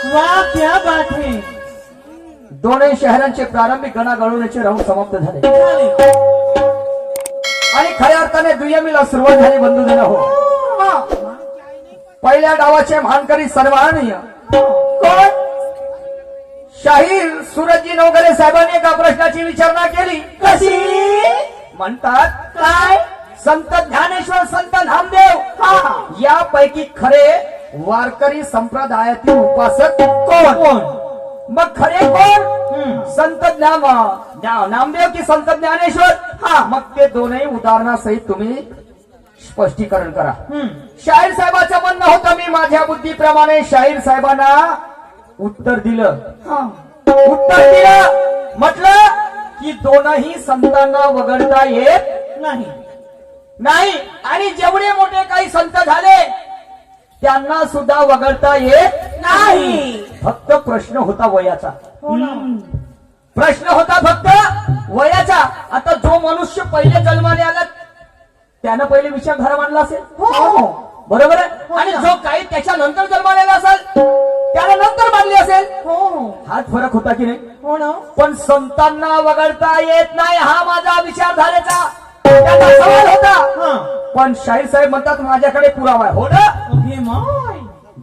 वाह क्या बात है. दोनही शहरांचे प्रारंभिक गणागणनेचे राऊंड समाप्त झाले आणि खऱ्या अर्थाने दुय्यमीला सुरुवात झाली. बंधूजन हो, पहिल्या डावाचे मानकरी सन्माननीय कोण? शाहीर सूरजजी नवगरे साहेबांनी एका प्रश्नाची विचारणा केली. कशी? म्हणतात काय? संत ज्ञानेश्वर, संत नामदेव यापैकी खरे वारकरी संप्रदायातील उपासक कोण? मग खरे कोण? संत नामदेव की संत ज्ञानेश्वर? मग ते दोनही उदाहरणासहित तुम्ही स्पष्टीकरण करा. शाहीर साहेबांचं म्हणणं होतं, मी माझ्या बुद्धीप्रमाणे शाहीर साहेबांना उत्तर दिलं. म्हटलं की दोनही संतांना वगळता येत नाही आणि जेवढे मोठे काही संत झाले त्यांना सुद्धा वगळता येत नाही. फक्त प्रश्न होता वयाचा. प्रश्न होता फक्त वयाचा. आता जो मनुष्य पहिले जन्माने आला त्यानं पहिले विचारधारा मांडला असेल, बरोबर आहे. आणि जो काही त्याच्यानंतर जन्माला आला असेल त्याला नंतर मांडली असेल. हाच फरक होता की नाही? पण संतांना वगळता येत नाही हा माझा विचारधारेचा त्याचा सवाल होता. पण शाहीर साहेब म्हणतात माझ्याकडे पुरावा आहे. हो ना,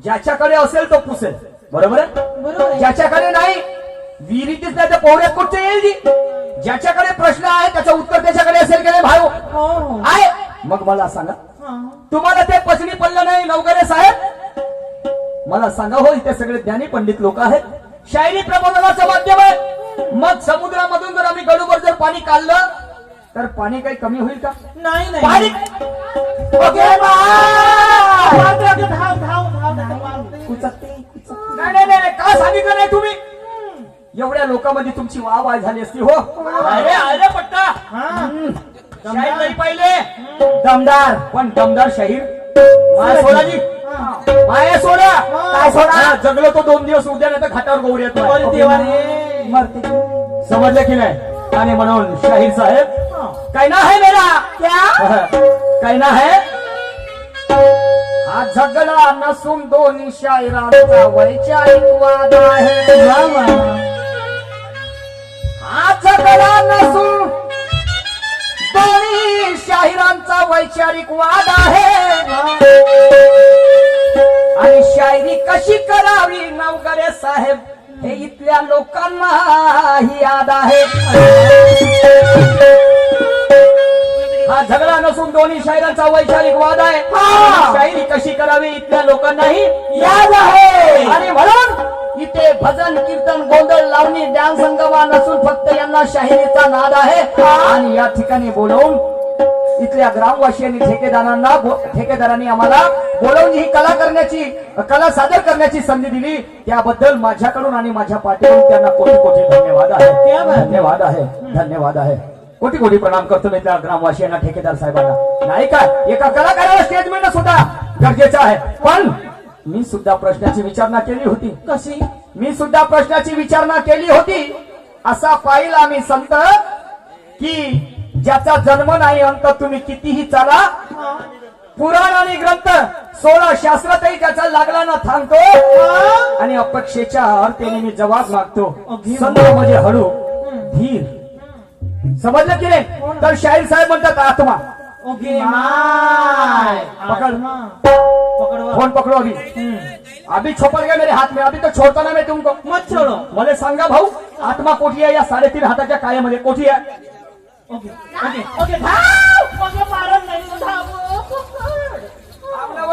ज्याच्याकडे असेल तो पुसेल, बरोबर आहे. ज्याच्याकडे नाही, विहिरीतच नाही तर पोहऱ्यात कुठचे येईल. ज्याच्याकडे प्रश्न आहे त्याचं उत्तर त्याच्याकडे असेल की नाही भाऊ? आहे. मग मला सांगा, तुम्हाला ते पचनी पडलं नाही नवगरे साहेब? मला सांगा हो, इथे सगळे ज्ञानी पंडित लोक आहेत, शायरी प्रबोधनाचं माध्यम आहे. मग समुद्रामधून जर आम्ही गडूवर जर पाणी काढलं तर पाणी काही कमी होईल का? नाही. पाणी नाही का सांगितलं नाही तुम्ही? एवढ्या लोकांमध्ये तुमची वाह झाली असती. हो अरे पट्टा शाहीर नाही पाहिले, दमदार. पण दमदार शाहीर माया सोडाजी, माया सोडा. काय सोडा? जगलो तो 2 दिवस, उद्या नाही तर घाटावर गौरी येतो. समजलं की नाही? आणि म्हणून शाहीर साहेब कहना है मेरा क्या? कहना है हा झगडा नसून दोन्ही शाहिरांचा वैचारिक वाद आहे. हा झगडा नसून दोन्ही शाहिरांचा वैचारिक वाद आहे. आणि शायरी कशी करावी नवगरे साहेब हे इथल्या लोकांना ही याद आहे. हा झगडा नसून दोन्ही शाहिरांचा वैचारिक वाद आहे. शायरी कशी करावी इथल्या लोकांनाही याद आहे. आणि म्हणून इथे भजन, कीर्तन, गोंधळ, लावणी, ध्यान संगमा नसून फक्त यांना शाहिरीचा नाद आहे. आणि या ठिकाणी बोलवून इथल्या ग्रामवासियांनी ठेकेदारांनी आम्हाला बोलवून ही कला सादर करण्याची संधी दिली. त्याबद्दल माझ्याकडून आणि माझ्या पाठीकडून त्यांना कोटी कोटी धन्यवाद आहे. धन्यवाद आहे. धन्यवाद आहे. कोटी कोटी प्रणाम करतो मी त्या ग्रामवासियांना, ठेकेदार साहेबांना. नाही का, एका कलाकाराला स्टेज मिळणं सुद्धा गरजेचं आहे. पण मी सुद्धा प्रश्नाची विचारणा केली होती. कशी? मी सुद्धा प्रश्नाची विचारणा केली होती. असा पाहिला आम्ही संत की ज्याचा जन्म नाही अंत तुम्ही कितीही चाला, पुराण आणि ग्रंथ 16 शास्त्रातही त्याचा लागला ना थांबतो. आणि अपेक्षेच्या अर्थेने मी जवाब मागतो. संत म्हणजे हळू धीर. समजलं की नाही? तर शाहीर साहेब म्हणतात आत्मा. पकड़ फोन पकड़ो अभी छोपड़ गया मेरे हाथ में. अभी तो छोड़ता ना मैं तुमको. मत छोड़ो. मला सांगा भाऊ, आत्मा कोठी आहे या 3.5 हाताच्या काळ्यामध्ये? कोठी आहे?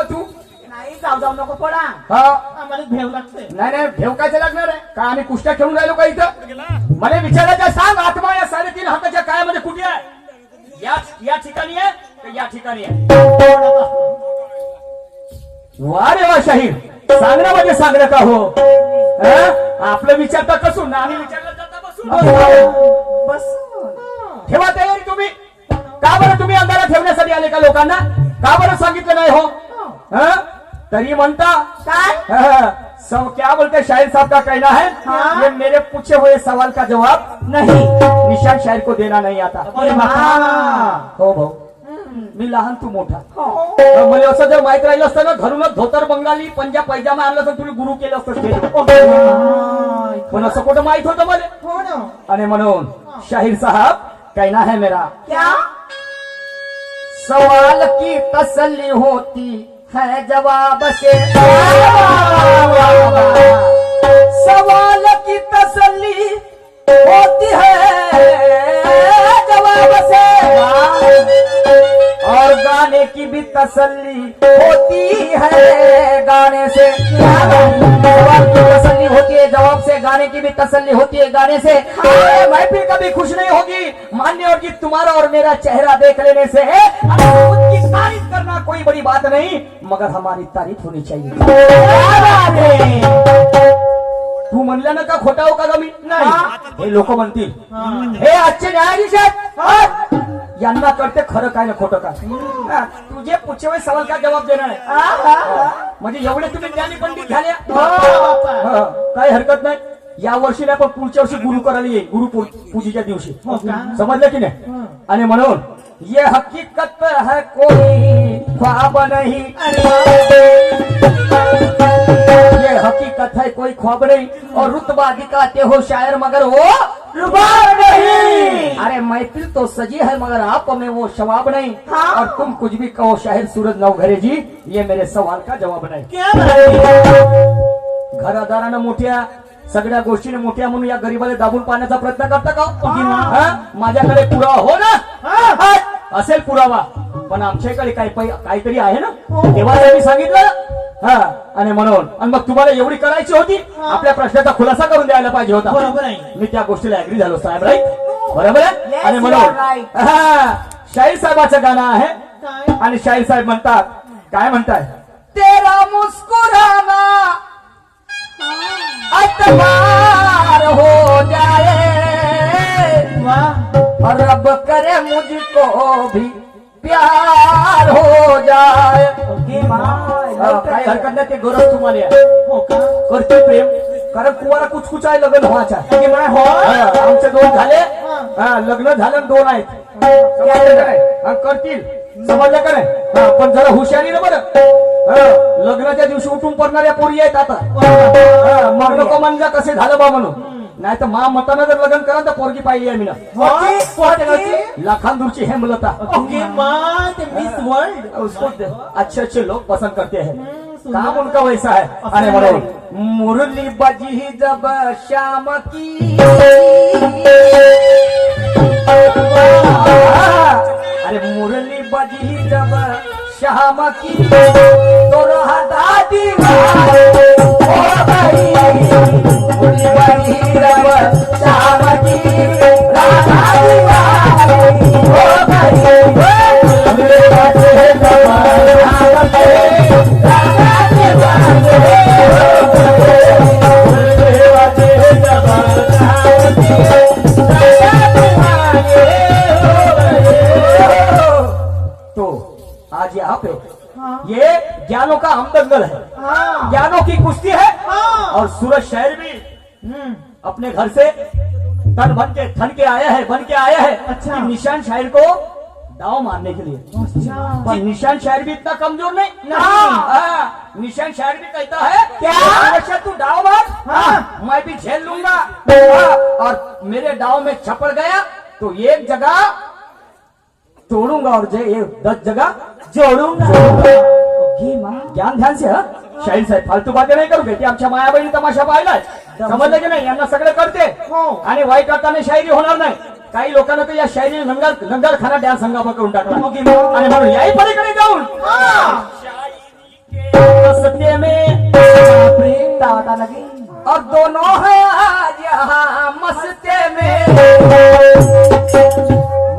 तू नाही जाऊ नको पडा. आम्हाला भेव लागते. नाही भेव काय लागणार आहे का? आम्ही कुस्त्या खेळून राहिलो का इथं? मला विचारायचं, सांग आत्मा या 3.5 हाताच्या काळ्यामध्ये कुठे आहे? या ठिकाणी आहे का या ठिकाणी आहे? वा रे वा शाहीर, सांगणं म्हणजे सांगणं का हो? आपलं विचारता कसून ना आम्ही विचारलं जाता बसून. बस ठेवा तयारी तुम्ही. का बरं तुम्ही अंधारा ठेवण्यासाठी आले का लोकांना? का बरं सांगितलं नाही हो? तरी म्हणता काय? क्या बोलते शायर साहब का कहना है ये मेरे पूछे हुए सवाल का जवाब नहीं, निशान शायर को देना नहीं आता. हो भाऊ मी लहान तू मोठा हो. मला असं जर माहित राहिलं असतं ना घरूनच धोतर बंगाली पंजा पैजामा आणलं तर तुम्ही गुरु केलं असतं ते. पण असं कुठं माहित होतं मला हो ना. आणि म्हणून शाहीर साहब कहना है मेरा क्या? सवाल की तसल्ली होती है जवाब से सवाल की तसल्ली होती है जवाब से और गाने की भी तसल्ली होती है गाने से सवाल की तसल्ली होती है जवाब से गाने की भी तसल्ली होती है गाने से महफिल कभी खुश नहीं होगी मान्य होगी तुम्हारा और मेरा चेहरा देख लेने से उनकी तारीफ करना कोई बड़ी बात नहीं मगर हमारी तारीफ होनी चाहिए तू म्हणलं ना का खोटा हो का मी नाही हे लोक म्हणतील हे आजचे न्यायाधीश आहेत यांना कळते खरं काय ना खोटं काय तुझे पुढच्या वेळेस सवाल काय जबाब देणार आहे म्हणजे एवढे तुम्ही ज्ञानी पंडित झाले काही हरकत नाही या वर्षी नाही पण पुढच्या वर्षी गुरु करायला येईल गुरु पूजेच्या दिवशी समजलं की नाही आणि म्हणून ये हकीकत है कोई ख्वाब नहीं ये हकीकत है कोई ख्वाब नहीं और रुतबा दिखाते हो शायर मगर वो रुबाब नहीं अरे महफिल तो सजी है मगर आप में वो शवाब नहीं और तुम कुछ भी कहो शाहिर सूरज नवघरे जी ये मेरे सवाल का जवाब नाही घरादारानं मोठ्या सगळ्या गोष्टीने मोठ्या म्हणून या गरीबाला दाबून पाहण्याचा प्रयत्न करता का माझ्याकडे पुरावा हो ना असेल पुरावा पण आमच्याकडे काहीतरी आहे ना तेव्हा मी सांगितलं आणि म्हणून आणि मग तुम्हाला एवढी करायची होती आपल्या प्रश्नाचा खुलासा करून द्यायला पाहिजे होता बरोबर आहे मी त्या गोष्टीला ऍग्री झालो साहेब राईट बरोबर आहे आणि म्हणून शाहीर साहेबाचं गाणं आहे आणि शाहीर साहेब म्हणतात काय म्हणताय तेरा मुस्कुराना अतबार हो जाए और रब करे मुझको भी प्यार हो जाए काही हरकत नाही ते गरज तुम्हाला करते प्रेम कारण कुवारा कुछ आहे लग्न व्हायचा आमचे 2 झाले लग्न झालं 2 आहेत करतील समजलं का नाही पण जरा हुशारी ना बरं लग्नाच्या दिवशी उठून पडणाऱ्या पोरी आहेत आता मग नको म्हणजे कसे झालं बा म्हणून नाही तर मा मतानं जर लग्न करा तर पोरगी पाहिली आहे मी ना लाखांदूरची हेमलता मिस वर्ल्ड उसको अच्छे अच्छे लोग पसंद करते हैं काम उनका वैसा है अरे म्हणून मुरली बजी जब शाम की अरे मुरली बजी जब शाम की तो रहा दादी मुरली बजी जब शाम की तो आज यहाँ पे ये ज्ञानों का हमदंगल है ज्ञानों की कुश्ती है और सूरज शहर भी अपने घर से तन के आया है बन के आया है अच्छा निशान शायर को दाव मारने के लिए पर निशान शायर भी इतना कमजोर नहीं निशान शायर भी कहता है क्या तू दाव मार मैं भी झेल लूंगा और मेरे दाव में छपड़ गया तो एक जगह तोड़ूंगा और 10 जगह जोड़ूंगा ज्ञान ध्यान से शाहीर साहेब फालतू बातें नाही करू ते आमच्या मायाबाईने तमाशा पाहिलाय समजलं की नाही यांना सगळं करते आणि वाईट करताना शायरी होणार नाही काही लोकांना तर या शायरी लंगर खाना डान्स हंगामा करून टाकला आणि म्हणून याही पलीकडे जाऊन सत्य में और दोनों है आज यहाँ मस्ते में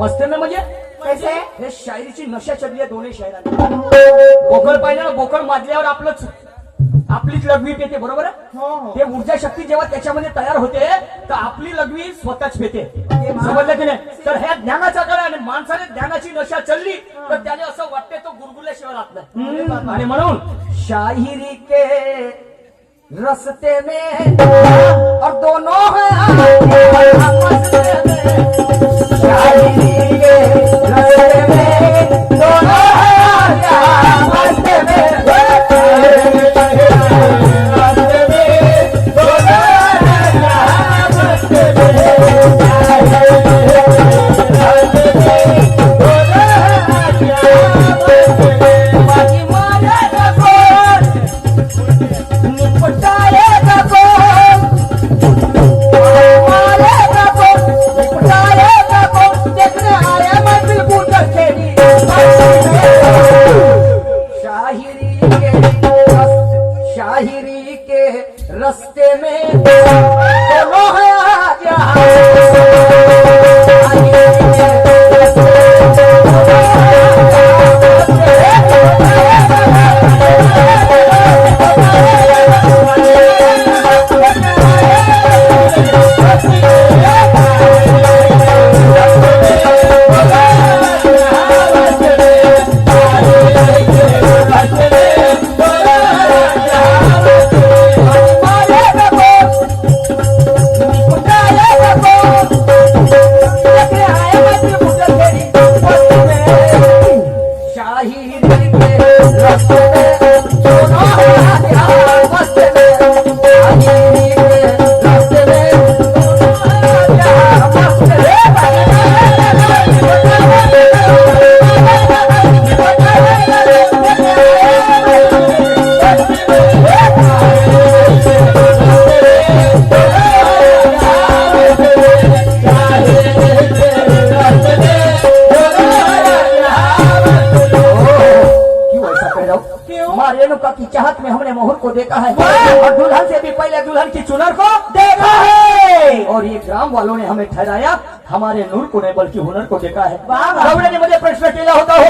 मस्ते में म्हणजे कैसे हे शायरीची नशा चढली आहे दोन्ही शायरांनी बोकळ पाहिजे ना बोकळ माजल्यावर आपलीच लघवी पेते बरोबर आहे ते ऊर्जा शक्ती जेव्हा त्याच्यामध्ये तयार होते तर आपली लघवी स्वतःच पेते समजलं की नाही तर ह्या ज्ञानाच्या काळात आणि माणसाने ज्ञानाची नशा चढली तर त्याने असं वाटते तो गुरगुरल्याशिवाय राहत नाही आणि म्हणून शाहिरी के रस्ते में और दोनों शायरी के रस्ते में दोनों रस्ते में दोनों है आज रेणुका की चाहत में हमने मोहर को देखा है और दुल्हन से भी पहले दुल्हन की चुनर को देखा है और ये ग्राम वालों ने हमें ठहराया हमारे नूर को नहीं बल्कि हुनर को देखा है। गवळ्यांनी मध्ये प्रश्न केला होता हो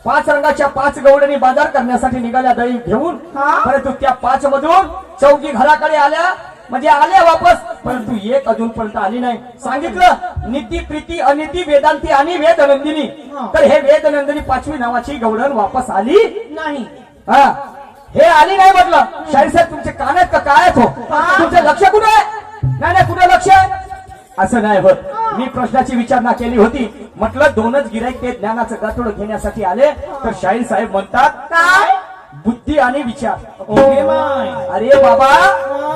पाच रंगाच्या 5 गवळ्यांनी बाजार करण्यासाठी निघाल्या दळी घेऊन परंतु त्या 5 मधून 4 घराकडे आल्या म्हणजे आले वापस परंतु एक अजूनपर्यंत आली नाही। सांगितलं नीती प्रीती अनिती वेदांती आणि वेदनंदिनी तर हे वेदनंदिनी 5वी नावाची गवळण वापस आली नाही। हा हे आली नाही म्हटलं शाहीर साहेब तुमचे कान आहेत का काय आहेत हो तुमचं लक्ष कुठे आहे नाही कुठे लक्ष आहे असं नाही होत। मी प्रश्नाची विचारणा केली होती म्हटलं 2च गिराईक ते ज्ञानाचं गाठोड घेण्यासाठी आले तर शाहीर साहेब म्हणतात काय बुद्धी आणि विचार। ओके माय अरे बाबा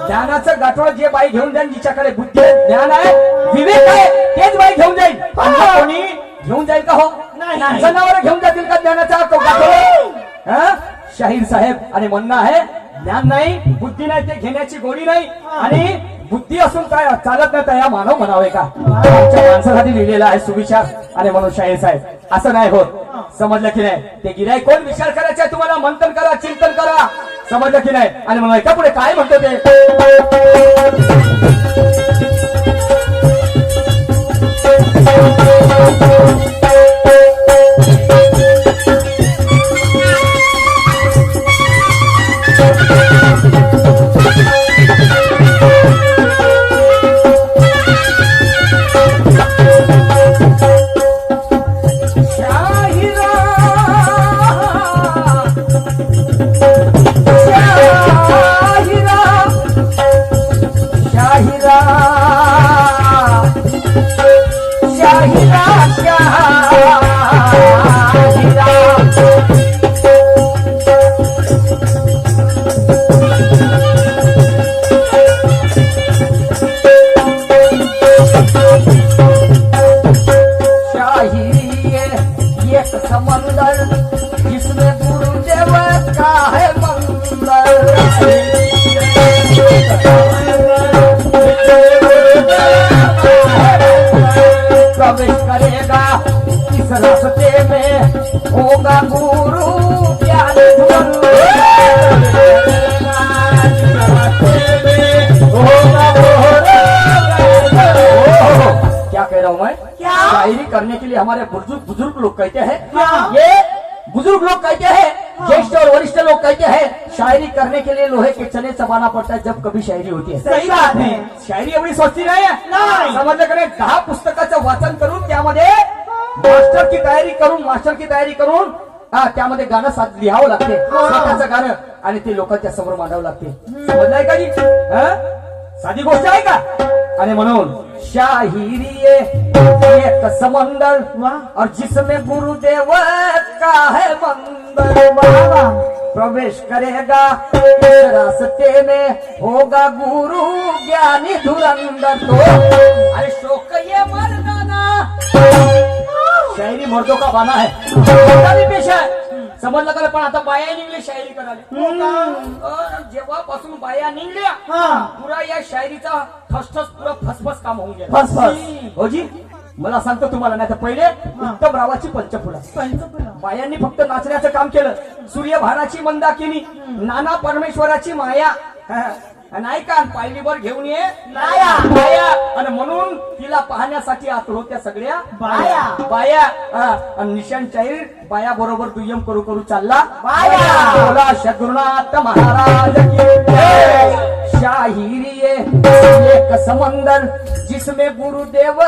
ज्ञानाचं गाठोड जे बाई घेऊन जाईल जिच्याकडे बुद्धी आहे ज्ञान आहे विवेक आहे तेच बाई घेऊन जाईल कोणी घेऊन जाईल का हो नाही जनावर घेऊन जातील का ज्ञानाचा गाठोड शाहीर साहेब आणि म्हणणं आहे ज्ञान नाही बुद्धी नाही ते घेण्याची गोडी नाही आणि बुद्धी असून काय चालत नाही तर या मानव म्हणावे का आमच्या माणसासाठी लिहिलेला आहे सुविचार आणि म्हणून शाहीर साहेब असं नाही होत समजलं की नाही ते गिराईक कोण विचार करायचा तुम्हाला मंथन करा चिंतन करा समजलं की नाही आणि म्हणून एका पुढे काय म्हणतो ते प्रवेश करेगा इस रास्ते में होगा गुरु ज्ञान क्या कह रहा हूँ मैं क्या शायरी करने के लिए हमारे बुजुर्ग लोग कहते हैं हाँ। ये बुजुर्ग लोग कहते हैं ज्येष्ठ और वरिष्ठ लोग कहते हैं शायरी करने के लिए लोहे के चने चबाना पड़ता है जब कभी शायरी होती है। सही बात है शायरी एवढी स्वस्ती नाही आहे नाही। समजलं का नाही 10 पुस्तकाचं वाचन करून त्यामध्ये मास्टर की तयारी करून त्यामध्ये गाणं लिहावं लागते स्वतःचं गाणं आणि ते लोकांच्या समोर मांडावं लागते समजलंय का जी साधी गोष्ट आहे का आणि म्हणून शाहिरी एक समंदर और जिसमें गुरुदेव का है मंदिर बाबा प्रवेश करेगा इस रास्ते में होगा गुरु ज्ञानी धुरंधर तो अरे शोक ये मर्दाना शायरी मर्दों का बाना है पेशा है समजलं का पण आता बाया निघल्या शायरी करायला जेव्हापासून बाया निघल्या पुरा या शायरीचा ठसठस पुरा फसफस काम होऊन गेला फसफस हो जी मला सांगतो तुम्हाला नाही तर पहिले उत्तम रावाची पंचफुला बायांनी फक्त नाचण्याचं काम केलं सूर्यभानाची मंदाकिनी नाना परमेश्वराची माया नाही का पायलीवर घेऊन ये लाया. बाया आणि म्हणून तिला पाहण्यासाठी आत होत्या सगळ्या बाया. बाया आणि निशान चाहीर बाया बरोबर दुय्यम करू करू चालला बाया. बोला सद्गुरुनाथ महाराज की जय. शाहिरी एक समंदर जिसमें गुरुदेव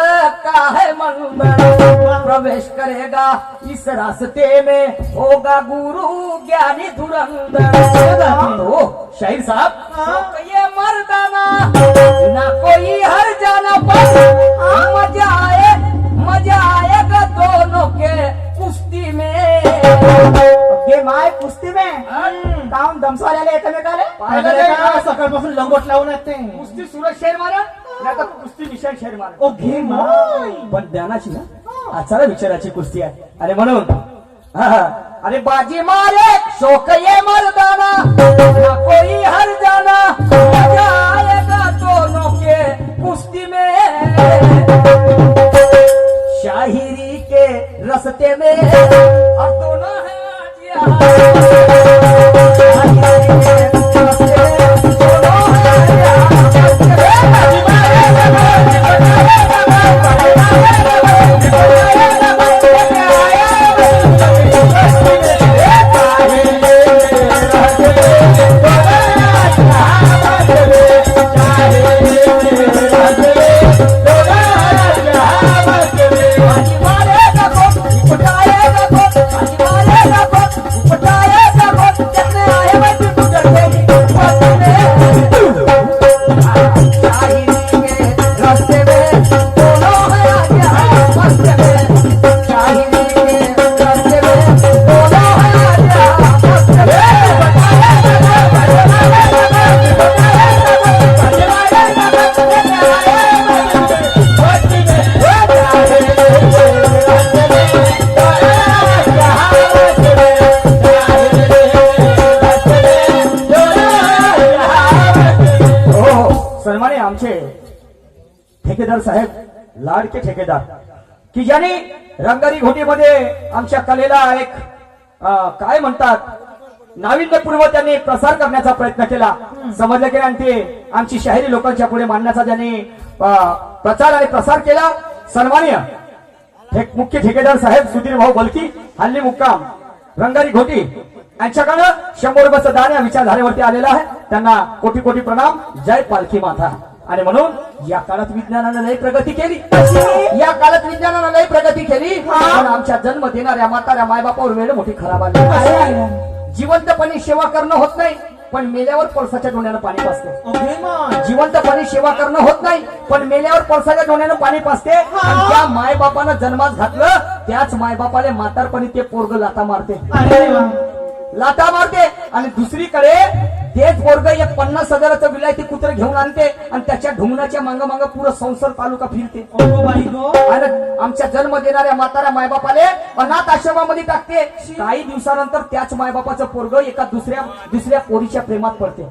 का है मंदिर, प्रवेश करेगा इस रास्ते में होगा गुरु ज्ञानी धुरंधर. तो शाहीर साहब ये मर्दाना ना कोई हर जाना पर मजा आएगा दोनों के कुस्ती में. हे माय कुस्ती में काम दमसाल्याला एकमेकाले पाहिलं नाही का? सकाळपासून लंगोट लावून येते कुस्ती सूरज शेर मारा नाही तर कुस्ती निशान शेर मारा. ओ घे माय. पण ज्ञानाची ना आचारा विचाराची कुस्ती आहे. अरे म्हणून अरे बाजी मारे शोक ये मर्दाना ना कोई हर जाना मजा आएगा दोनों के कुस्ती में. शाहिरी के रस्ते में अब दोनों हैं आज यहाँ. शाहिरी के रस्ते में दोनों हैं सन्माने आमचे ठेकेदार साहेब लाडके ठेकेदार की ज्यांनी रंगारी घोटीमध्ये आमच्या कलेला एक काय म्हणतात नाविन्यपूर्व त्यांनी प्रसार करण्याचा प्रयत्न केला. समजलं की आणि ते आमची शाहिरी लोकांच्या पुढे मांडण्याचा ज्यांनी प्रचार आणि प्रसार केला. सन्माननीय मुख्य ठेकेदार साहेब सुधीर भाऊ बलकी हल्ली मुक्काम रंगारी घोटी यांच्याकडं 100 रुपयाचं दान या विचारधारेवरती आलेला आहे. त्यांना कोटी कोटी प्रणाम. जय पालखी माता. आणि म्हणून या काळात विज्ञानानं लई प्रगती केली. या काळात विज्ञानानं लई प्रगती केली पण आमच्या जन्म देणाऱ्या म्हाताऱ्या मायबापावर वेळ मोठी खराब आली. जिवंतपणे सेवा करणं होत नाही पण मेल्यावर पळसाच्या डोण्यानं पाणी पाजते. जिवंतपणे सेवा करणं होत नाही पण मेल्यावर पळसाच्या डोण्यानं पाणी पाजते. आणि त्या मायबापानं जन्मास घातलं त्याच मायबापाले म्हातारपणी ते पोरग लाता मारते आणि दुसरीकडे तेच पोरग एक 50,000चं विलायती कुत्र घेऊन आणते आणि त्याच्या ढुंगणाच्या मांग मांग पुरं संसार तालुका फिरते. आणि आमच्या जन्म देणाऱ्या म्हाताऱ्या मायबापाले अनाथ आश्रमामध्ये टाकते. काही दिवसानंतर त्याच मायबापाचं पोरग एका दुसऱ्या पोरीच्या प्रेमात पडते.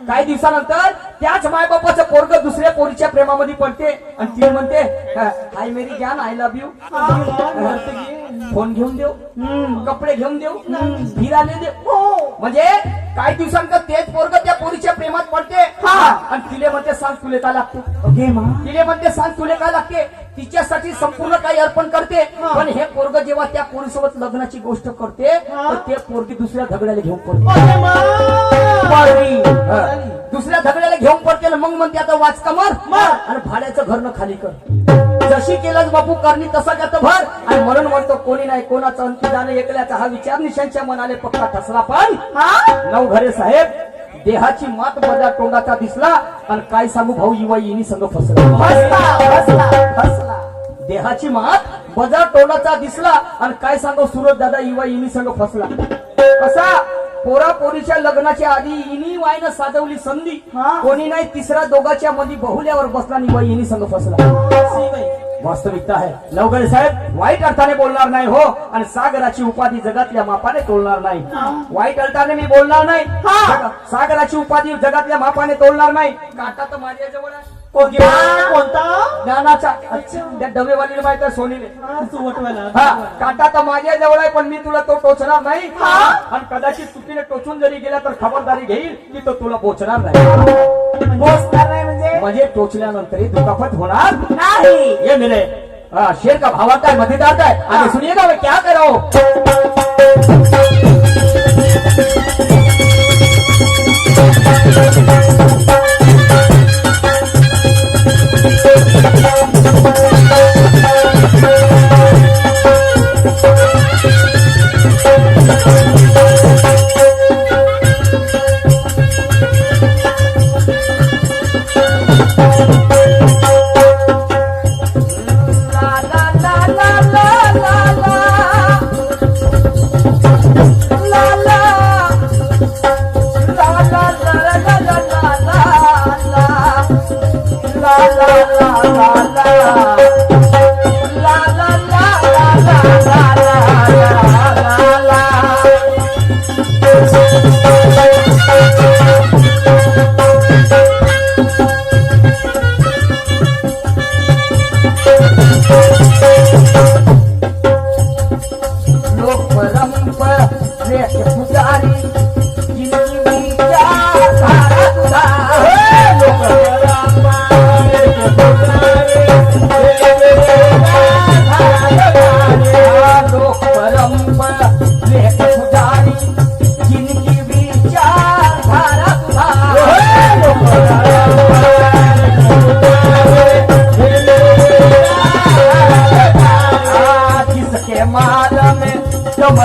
काही दिवसानंतर त्याच मायबापाचं पोरग दुसऱ्या पोरीच्या प्रेमामध्ये पडते आणि ती म्हणते हाय मेरी ज्ञान आय लव्ह यू. फोन घेऊन देऊ कपडे घेऊन देऊ फिरायला देऊ. म्हणजे काही दिवसांतर तेच पोरग त्या पोरीच्या प्रेमात पडते आणि तिले म्हणते सांग तुले काय लागते. तिले म्हणते सांग तुले काय लागते. तिच्यासाठी संपूर्ण काही अर्पण करते. पण हे पोरग जेव्हा त्या पोरीसोबत लग्नाची गोष्ट करते तर ते पोरगी दुसऱ्या झगड्याला घेऊन पडते. दुसऱ्या झगड्याला घेऊन पडते. मग म्हणते आता वाच कमर आणि भाड्याचं घरनं खाली कर. जशी केलंच बापू करणी तसा त्यात भर. आणि म्हणून म्हणतो कोणी नाही कोणाचं अंती जाणं ऐकल्याचा हा विचार निशांच्या मनाले पक्का ठसला. पण नवघरे साहेब देहाची मात बजा तोंडाचा दिसला आणि काय सांगू भाऊ युवा येणी संघ फसला. देहाची मात बजा तोंडाचा दिसला आणि काय सांगू सूरज दादा युवा येणी संघ फसला. कसा पोरा पोरीच्या लग्नाच्या आधी इनी वायनं साधवली संधी. कोणी नाही तिसरा दोघाच्या मध्ये बहुल्यावर बसला निवा येणी संघ फसला. वास्तविकता आहे नवघरे साहेब वाईट अर्थाने बोलणार नाही हो. आणि सागराची उपाधी जगातल्या मापाने तोडणार नाही. वाईट अर्थाने मी बोलणार नाही. सागराची उपाधी जगातल्या मापाने तोडणार नाही. काटा तर माझ्याजवळ आहे. कोणता ज्ञानाचा त्या डबेवालीला माहित आहे सोनीले सुवटवाला हा काटा तर माझ्या जवळ आहे पण मी तुला तो टोचणार नाही आणि कदाचित चुकीने टोचून जरी गेला तर खबरदारी घेईल की तो तुला पोचणार नाही पोचणार नाही म्हणजे टोचल्यानंतर दुखापत होणार नाही ये मेरे शेर का भावाता है मजेदार है आगे सुनिएगा मैं क्या कर रहा हूँ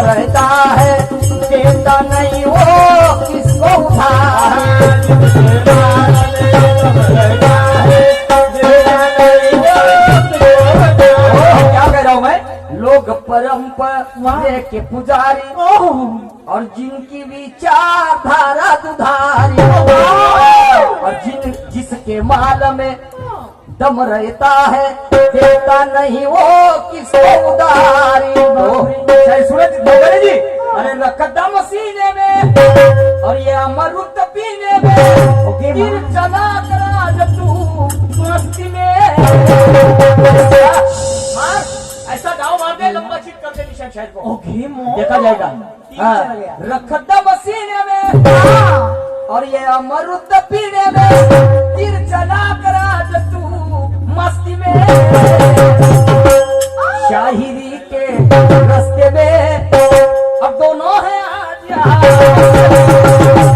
रहता है देता नहीं वो किसको क्या कह रहा हूँ मैं लोग परंपरा के पुजारी और जिनकी विचारधारा दुधारी और जिसके माल में दम रहता है देता नहीं वो किसको उधारी सूरज जी अरे रकदम सीने में और ये अमृत पीने में गिर चला करा तू मस्ती में ऐसा गाँव मार दे लंबा चिट कर दे निशान शायद को देखा जाएगा रकदम सीने में और ये अमृत पीने में गिर चला करा तू मस्ती में शाहिरी के रास्ते में अब दोनों है आज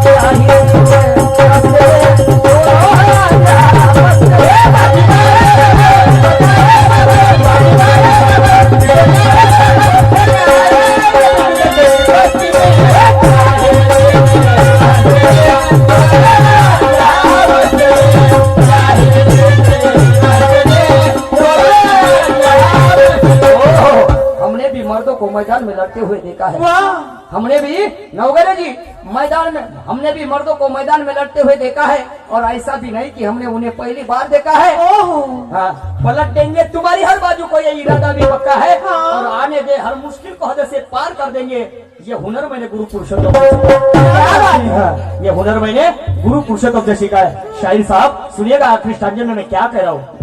शाहिरी के रास्ते में दोनों है मर्दों को मैदान में लड़ते हुए देखा है हमने भी नवगरे जी मैदान में हमने भी मर्दों को मैदान में लड़ते हुए देखा है और ऐसा भी नहीं कि हमने उन्हें पहली बार देखा है हाँ, पलट देंगे तुम्हारी हर बाजू को ये इरादा भी पक्का है और आने दे हर मुश्किल को हद से पार कर देंगे ये हुनर मैंने गुरु पुरुषोत्तम ये हुनर मैंने गुरु पुरुषोत्तम से सीखा है शाहिर साहब सुनिएगा आखिरी स्टांजन में मैं क्या कह रहा हूँ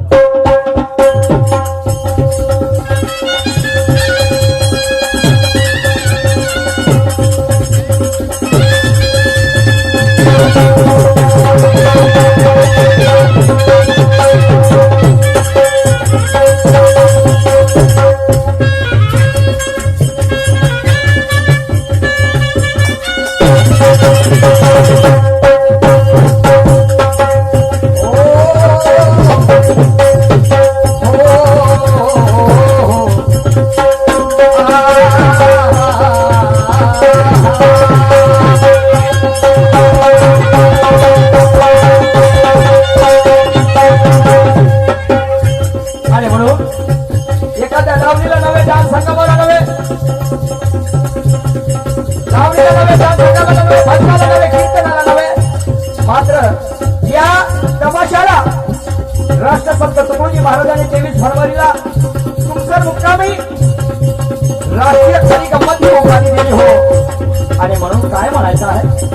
राष्ट्रसंत तुकडोजी महाराजांनी 23 फरवरीला तुमसर मुक्कामी राष्ट्रीय खरी गंमत ही उपाधी दिली हो आणि म्हणून काय म्हणायचं आहे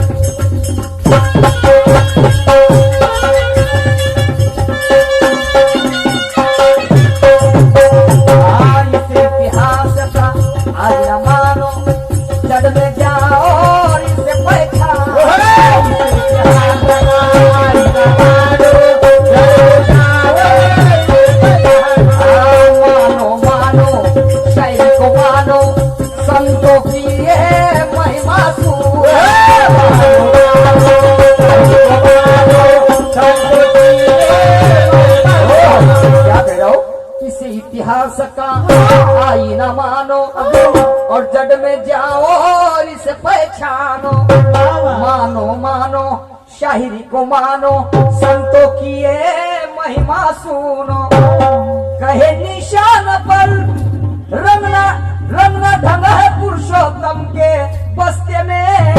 बुराई न मानो और जड़ में जाओ और इसे पहचानो मानो मानो शायरी को मानो संतों की ये महिमा सुनो कहे निशान पर रंगना रंगना ढंग है पुरुषोत्तम के बस्ते में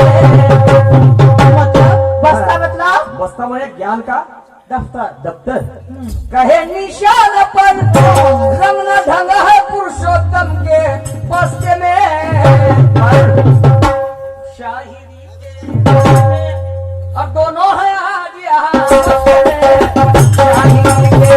बस्ता मतलब बस्ता म्हणजे ज्ञान का दफ्तर दफ्तर कहे निशान पर रंगना ढंग है पुरुषोत्तम के बस्ते में शायरी के अब दोनों है आज यहाँ शायरी के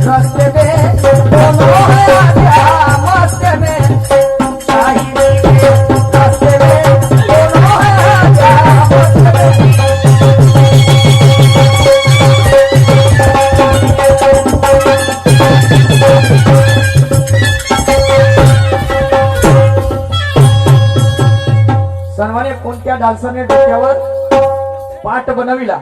रास्ते में दोनों है आज यहाँ सन्मान्य कोणत्या डान्सरने डोक्यावर पाट बनविला